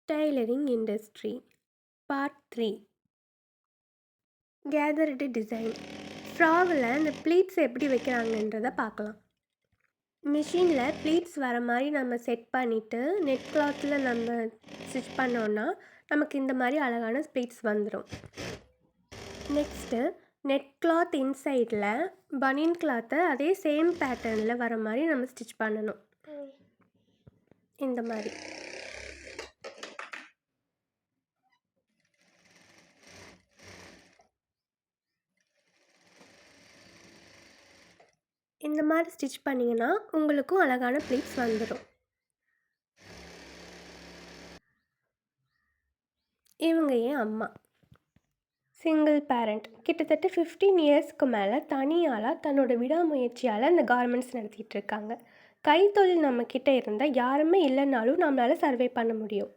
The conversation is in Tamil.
Tailoring industry. Part 3. Gathered design. Fragile இந்த ப்ளீட்ஸ் எப்படி வைக்கிறாங்கன்றதை பார்க்கலாம். மிஷினில் ப்ளீட்ஸ் வர மாதிரி நம்ம செட் பண்ணிவிட்டு நெட் கிளாத்தில் நம்ம ஸ்டிச் பண்ணோன்னா நமக்கு இந்த மாதிரி அழகான ப்ளீட்ஸ் வந்துடும். நெக்ஸ்ட்டு நெட் கிளாத் இன்சைடில் பனியன் கிளாத்தை அதே சேம் பேட்டர்னில் வர மாதிரி நம்ம ஸ்டிச் பண்ணணும். இந்த மாதிரி ஸ்டிச் பண்ணிங்கன்னா உங்களுக்கும் அழகான ப்ளீட்ஸ் வந்துடும். இவங்க என் அம்மா. Single parent. கிட்டத்தட்ட 15 இயர்ஸ்க்கு மேலே தனியாளாக தன்னோட விடாமுயற்சியால் அந்த கார்மெண்ட்ஸ் நடத்திட்டு இருக்காங்க. கைத்தொழில் நம்மக்கிட்ட இருந்தால் யாருமே இல்லைனாலும் நம்மளால் சர்வே பண்ண முடியும்.